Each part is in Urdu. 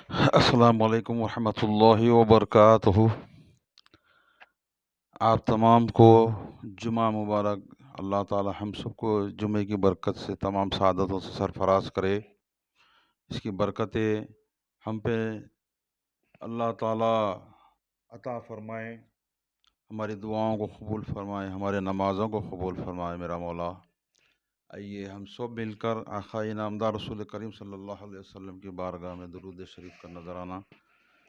السلام علیکم ورحمۃ اللہ وبرکاتہ۔ آپ تمام کو جمعہ مبارک۔ اللہ تعالی ہم سب کو جمعے کی برکت سے تمام سعادتوں سے سرفراز کرے۔ اس کی برکتیں ہم پہ اللہ تعالی عطا فرمائے، ہماری دعاؤں کو قبول فرمائے، ہمارے نمازوں کو قبول فرمائے میرا مولا۔ آئیے ہم سب مل کر آقا انعامدار رسول کریم صلی اللہ علیہ وسلم کی بارگاہ میں درود شریف کا نذرانہ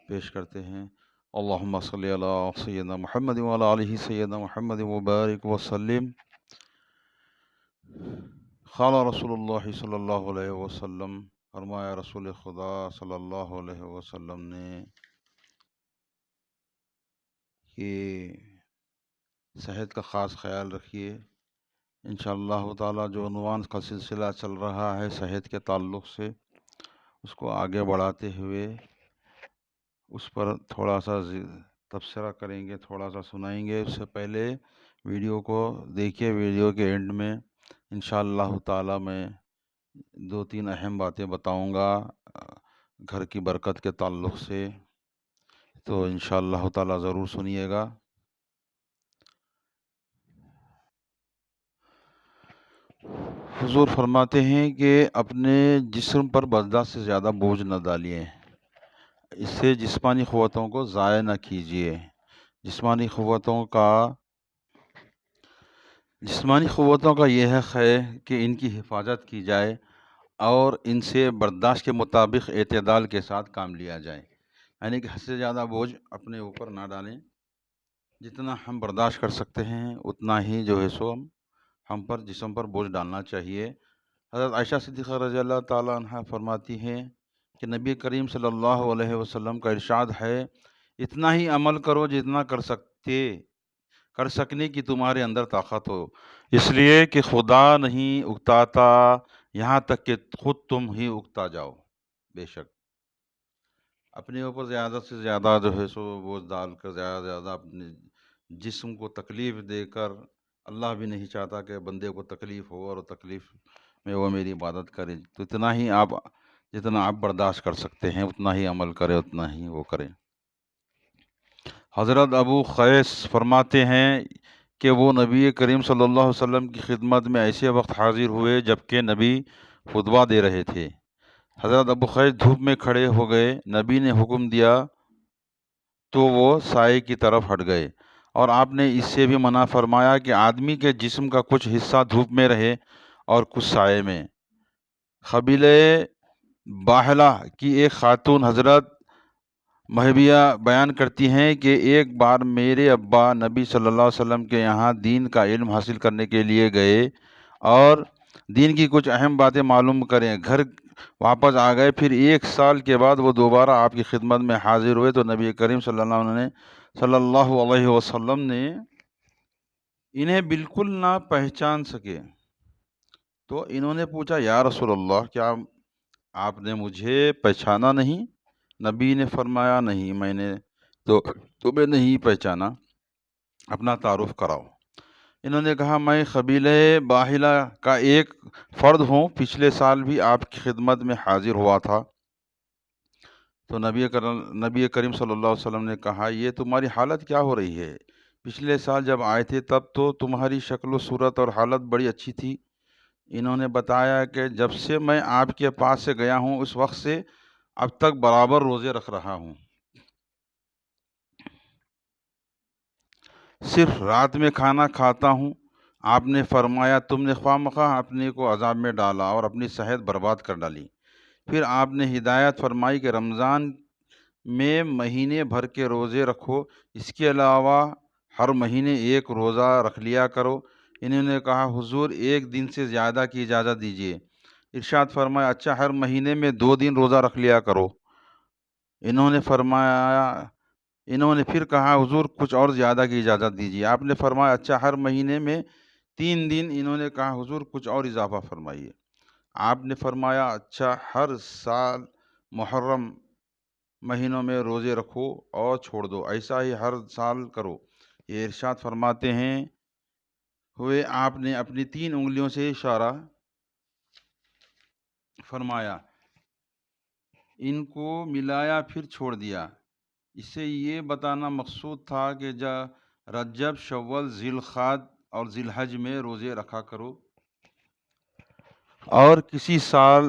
پیش کرتے ہیں۔ اللہم صلی علی سیدنا محمد وعلی آلہ سیدنا محمد وبارک وسلم۔ قال رسول اللہ صلی اللہ علیہ وسلم، فرمایا رسول خدا صلی اللہ علیہ وسلم نے کہ صحت کا خاص خیال رکھیے۔ انشاءاللہ تعالی جو عنوان کا سلسلہ چل رہا ہے صحت کے تعلق سے، اس کو آگے بڑھاتے ہوئے اس پر تھوڑا سا تبصرہ کریں گے، تھوڑا سا سنائیں گے۔ اس سے پہلے ویڈیو کو دیکھیے، ویڈیو کے اینڈ میں انشاءاللہ تعالی میں 2-3 اہم باتیں بتاؤں گا گھر کی برکت کے تعلق سے، تو انشاءاللہ تعالی ضرور سنیے گا۔ حضور فرماتے ہیں کہ اپنے جسم پر برداشت سے زیادہ بوجھ نہ ڈالیے، اس سے جسمانی قوتوں کو ضائع نہ کیجیے۔ جسمانی قوتوں کا یہ حق ہے کہ ان کی حفاظت کی جائے اور ان سے برداشت کے مطابق اعتدال کے ساتھ کام لیا جائے، یعنی کہ حد سے زیادہ بوجھ اپنے اوپر نہ ڈالیں۔ جتنا ہم برداشت کر سکتے ہیں اتنا ہی جو ہے سو ہم پر جسم پر بوجھ ڈالنا چاہیے۔ حضرت عائشہ صدیقہ رضی اللہ تعالیٰ عنہ فرماتی ہیں کہ نبی کریم صلی اللہ علیہ وسلم کا ارشاد ہے، اتنا ہی عمل کرو جتنا کر سکنے کی تمہارے اندر طاقت ہو، اس لیے کہ خدا نہیں اکتاتا یہاں تک کہ خود تم ہی اکتا جاؤ۔ بے شک اپنے اوپر زیادہ سے زیادہ جو ہے سو بوجھ ڈال کر، زیادہ سے زیادہ اپنے جسم کو تکلیف دے کر، اللہ بھی نہیں چاہتا کہ بندے کو تکلیف ہو اور تکلیف میں وہ میری عبادت کرے، تو جتنا آپ برداشت کر سکتے ہیں اتنا ہی عمل کرے، اتنا ہی وہ کرے۔ حضرت ابو قیس فرماتے ہیں کہ وہ نبی کریم صلی اللہ علیہ وسلم کی خدمت میں ایسے وقت حاضر ہوئے جبکہ نبی خطبہ دے رہے تھے۔ حضرت ابو قیس دھوپ میں کھڑے ہو گئے، نبی نے حکم دیا تو وہ سائے کی طرف ہٹ گئے، اور آپ نے اس سے بھی منع فرمایا کہ آدمی کے جسم کا کچھ حصہ دھوپ میں رہے اور کچھ سائے میں۔ قبیلہ باہلہ کی ایک خاتون حضرت مہبیہ بیان کرتی ہیں کہ ایک بار میرے ابا نبی صلی اللہ علیہ وسلم کے یہاں دین کا علم حاصل کرنے کے لیے گئے اور دین کی کچھ اہم باتیں معلوم کریں، گھر واپس آ گئے۔ پھر 1 سال کے بعد وہ دوبارہ آپ کی خدمت میں حاضر ہوئے تو نبی کریم صلی اللہ علیہ وسلم نے انہیں بالکل نہ پہچان سکے، تو انہوں نے پوچھا، یا رسول اللہ، کیا آپ نے مجھے پہچانا نہیں؟ نبی نے فرمایا، نہیں، میں نے تو تمہیں نہیں پہچانا، اپنا تعارف کراؤ۔ انہوں نے کہا، میں قبیلہ باہلہ کا ایک فرد ہوں، پچھلے سال بھی آپ کی خدمت میں حاضر ہوا تھا۔ تو نبی کریم صلی اللہ علیہ وسلم نے کہا، یہ تمہاری حالت کیا ہو رہی ہے؟ پچھلے سال جب آئے تھے تب تو تمہاری شکل و صورت اور حالت بڑی اچھی تھی۔ انہوں نے بتایا کہ جب سے میں آپ کے پاس سے گیا ہوں اس وقت سے اب تک برابر روزے رکھ رہا ہوں، صرف رات میں کھانا کھاتا ہوں۔ آپ نے فرمایا، تم نے خواہ مخواہ اپنے کو عذاب میں ڈالا اور اپنی صحت برباد کر ڈالی۔ پھر آپ نے ہدایت فرمائی کہ رمضان میں مہینے بھر کے روزے رکھو، اس کے علاوہ ہر مہینے ایک روزہ رکھ لیا کرو۔ انہوں نے کہا، حضور 1 دن سے زیادہ کی اجازت دیجیے۔ ارشاد فرمایا، اچھا، ہر مہینے میں 2 دن روزہ رکھ لیا کرو۔ انہوں نے پھر کہا، حضور کچھ اور زیادہ کی اجازت دیجیے۔ آپ نے فرمایا، اچھا، ہر مہینے میں 3 دن۔ انہوں نے کہا، حضور کچھ اور اضافہ فرمائیے۔ آپ نے فرمایا، اچھا، ہر سال محرم مہینوں میں روزے رکھو اور چھوڑ دو، ایسا ہی ہر سال کرو۔ یہ ارشاد فرماتے ہوئے آپ نے اپنی 3 انگلیوں سے اشارہ فرمایا ان کو ملایا پھر چھوڑ دیا۔ اس سے یہ بتانا مقصود تھا کہ رجب، شوال، ذی القعدہ اور ذی الحج میں روزے رکھا کرو، اور کسی سال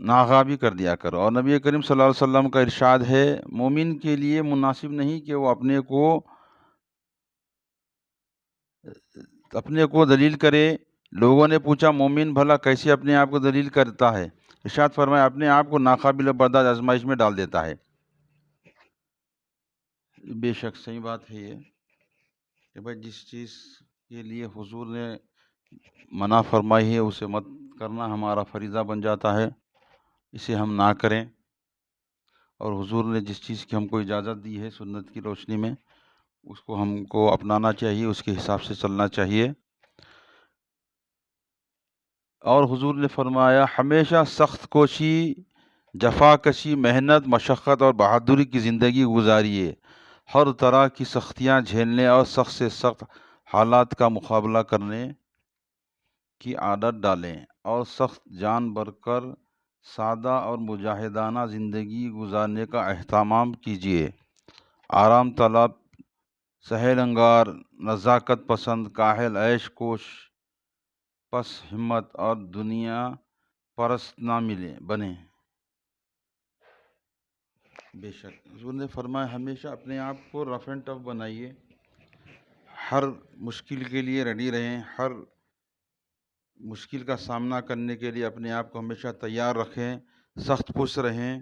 ناغا بھی کر دیا کرو۔ اور نبی کریم صلی اللہ علیہ وسلم کا ارشاد ہے، مومن کے لیے مناسب نہیں کہ وہ اپنے کو دلیل کرے۔ لوگوں نے پوچھا، مومن بھلا کیسے اپنے آپ کو دلیل کرتا ہے؟ ارشاد فرمایا، اپنے آپ کو ناقابل برداشت آزمائش میں ڈال دیتا ہے۔ بے شک صحیح بات ہے یہ کہ بھائی جس چیز کے لیے حضور نے منع فرمائی ہے اسے مت کرنا ہمارا فریضہ بن جاتا ہے، اسے ہم نہ کریں۔ اور حضور نے جس چیز کی ہم کو اجازت دی ہے سنت کی روشنی میں، اس کو ہم کو اپنانا چاہیے، اس کے حساب سے چلنا چاہیے۔ اور حضور نے فرمایا، ہمیشہ سخت کوشی، جفا کشی، محنت، مشقت اور بہادری کی زندگی گزاریے۔ ہر طرح کی سختیاں جھیلنے اور سخت سے سخت حالات کا مقابلہ کرنے کی عادت ڈالیں، اور سخت جان بر کر سادہ اور مجاہدانہ زندگی گزارنے کا اہتمام کیجیے۔ آرام طلب، سہل انگار، نزاکت پسند، کاہل، عیش کوش، پس ہمت اور دنیا پرست نہ بنے۔ بے شک حضور نے فرمایا، ہمیشہ اپنے آپ کو رف اینڈ ٹف بنائیے، ہر مشکل کے لیے ریڈی رہیں، ہر مشکل کا سامنا کرنے کے لیے اپنے آپ کو ہمیشہ تیار رکھیں، سخت پوش رہیں،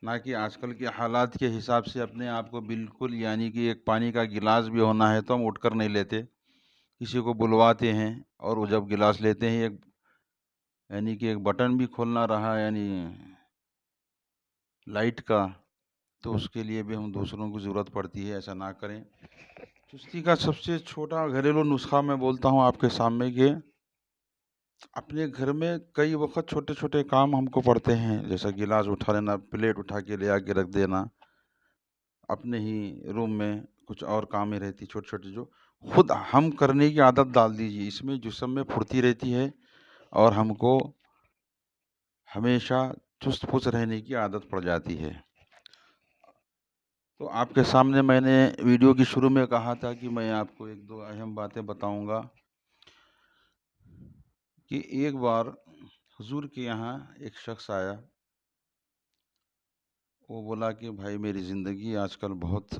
نہ کہ آج کل کے حالات کے حساب سے اپنے آپ کو بالکل، یعنی کہ ایک پانی کا گلاس بھی ہونا ہے تو ہم اٹھ کر نہیں لیتے، کسی کو بلواتے ہیں، اور وہ جب گلاس لیتے ہیں یعنی کہ ایک بٹن بھی کھولنا رہا یعنی لائٹ کا، تو اس کے لیے بھی ہم دوسروں کی ضرورت پڑتی ہے، ایسا نہ کریں۔ چستی کا سب سے چھوٹا گھریلو نسخہ میں بولتا ہوں آپ کے سامنے کہ اپنے گھر میں کئی وقت چھوٹے چھوٹے کام ہم کو پڑتے ہیں، جیسا گلاس اٹھا لینا، پلیٹ اٹھا کے لے آ کے رکھ دینا، اپنے ہی روم میں کچھ اور کامیں رہتی چھوٹے چھوٹے، جو خود ہم کرنے کی عادت ڈال دیجیے، اس میں جسم میں پھرتی رہتی ہے اور ہم کو ہمیشہ چست پست رہنے کی عادت پڑ جاتی ہے۔ تو آپ کے سامنے میں نے ویڈیو کی شروع میں کہا تھا کہ میں آپ کو ایک دو اہم باتیں بتاؤں گا کہ ایک بار حضور کے یہاں ایک شخص آیا، وہ بولا کہ بھائی میری زندگی آج کل بہت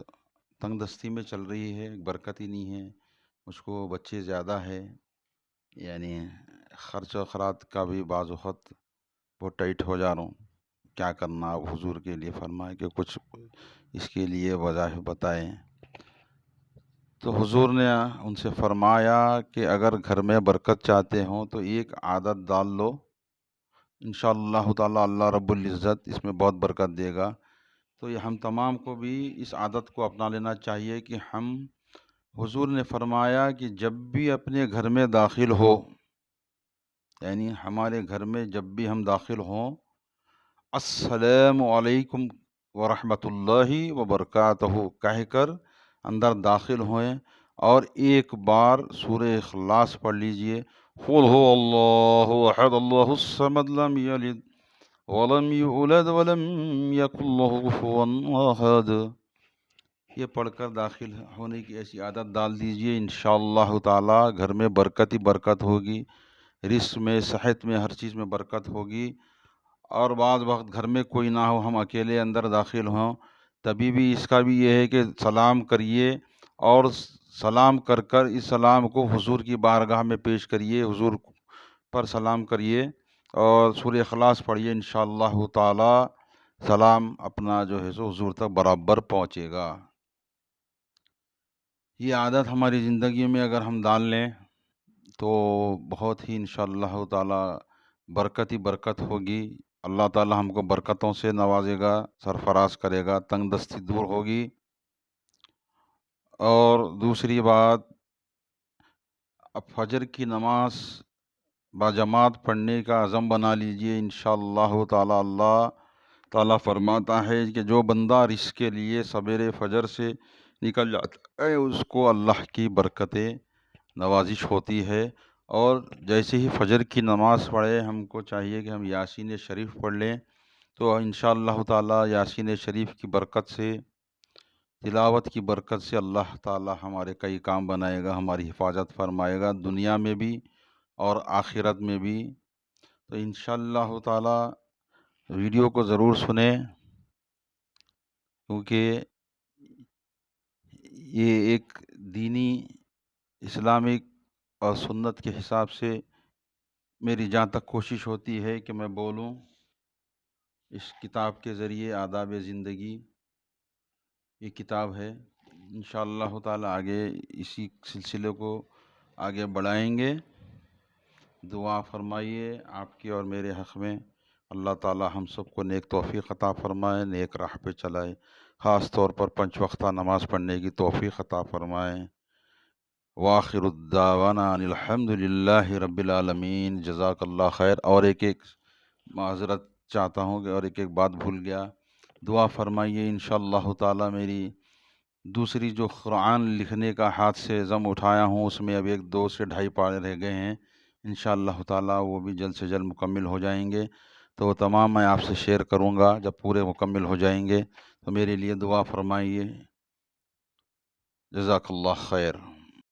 تنگ دستی میں چل رہی ہے، برکت ہی نہیں ہے، مجھ کو بچے زیادہ ہے، یعنی خرچ و خرات کا بھی بعض وقت بہت ٹائٹ ہو جا رہا ہوں، کیا کرنا؟ اب حضور کے لیے فرمائے کہ کچھ اس کے لیے وجہ بتائیں۔ تو حضور نے ان سے فرمایا کہ اگر گھر میں برکت چاہتے ہوں تو ایک عادت ڈال لو، انشاءاللہ تعالی اللہ رب العزت اس میں بہت برکت دے گا۔ تو یہ ہم تمام کو بھی اس عادت کو اپنا لینا چاہیے کہ حضور نے فرمایا کہ جب بھی اپنے گھر میں داخل ہو، یعنی ہمارے گھر میں جب بھی ہم داخل ہوں، السلام علیکم ورحمۃ اللہ وبرکاتہ کہہ کر اندر داخل ہوئیں، اور ایک بار سورہ اخلاص پڑھ لیجئے، قل هو اللہ احد اللہ الصمد لم یلد ولم یولد ولم یکن له کفوا احد۔ یہ پڑھ کر داخل ہونے کی ایسی عادت ڈال دیجئے، انشاءاللہ تعالی گھر میں برکت ہی برکت ہوگی، رزق میں، صحت میں، ہر چیز میں برکت ہوگی۔ اور بعض وقت گھر میں کوئی نہ ہو، ہم اکیلے اندر داخل ہوں، تبھی بھی اس کا بھی یہ ہے کہ سلام کریے، اور سلام کر کر اس سلام کو حضور کی بارگاہ میں پیش کریے، حضور پر سلام کریے اور سورہ اخلاص پڑھیے، انشاءاللہ تعالی سلام اپنا جو ہے سو حضور تک برابر پہنچے گا۔ یہ عادت ہماری زندگی میں اگر ہم ڈال لیں تو بہت ہی انشاءاللہ تعالی برکت ہی برکت ہوگی، اللہ تعالی ہم کو برکتوں سے نوازے گا، سرفراز کرے گا، تنگ دستی دور ہوگی۔ اور دوسری بات، اب فجر کی نماز باجماعت پڑھنے کا عزم بنا لیجئے، انشاءاللہ تعالی اللہ تعالیٰ فرماتا ہے کہ جو بندہ رزق کے لیے سویرے فجر سے نکل جاتا ہے اس کو اللہ کی برکتیں نوازش ہوتی ہے۔ اور جیسے ہی فجر کی نماز پڑھے، ہم کو چاہیے کہ ہم یاسین شریف پڑھ لیں، تو انشاءاللہ تعالی یاسین شریف کی برکت سے، تلاوت کی برکت سے اللہ تعالی ہمارے کئی کام بنائے گا، ہماری حفاظت فرمائے گا دنیا میں بھی اور آخرت میں بھی۔ تو انشاءاللہ تعالی ویڈیو کو ضرور سنیں، کیونکہ یہ ایک دینی اسلامک اور سنت کے حساب سے میری جہاں تک کوشش ہوتی ہے کہ میں بولوں اس کتاب کے ذریعے آداب زندگی، یہ کتاب ہے۔ انشاءاللہ تعالی آگے اسی سلسلے کو آگے بڑھائیں گے۔ دعا فرمائیے آپ کی اور میرے حق میں، اللہ تعالی ہم سب کو نیک توفیق عطا فرمائے، نیک راہ پہ چلائے، خاص طور پر 5 وقتہ نماز پڑھنے کی توفیق عطا فرمائے۔ وآخر الدعوانا ان الحمد للہ رب العالمین۔ جزاک اللہ خیر۔ اور ایک معذرت چاہتا ہوں کہ اور ایک بات بھول گیا، دعا فرمائیے انشاءاللہ تعالی میری دوسری جو قرآن لکھنے کا ہاتھ سے زم اٹھایا ہوں، اس میں اب 2 سے 2.5 پارے رہ گئے ہیں، انشاءاللہ تعالی وہ بھی جلد سے جلد مکمل ہو جائیں گے، تو وہ تمام میں آپ سے شیئر کروں گا جب پورے مکمل ہو جائیں گے۔ تو میرے لیے دعا فرمائیے۔ جزاک اللہ خیر۔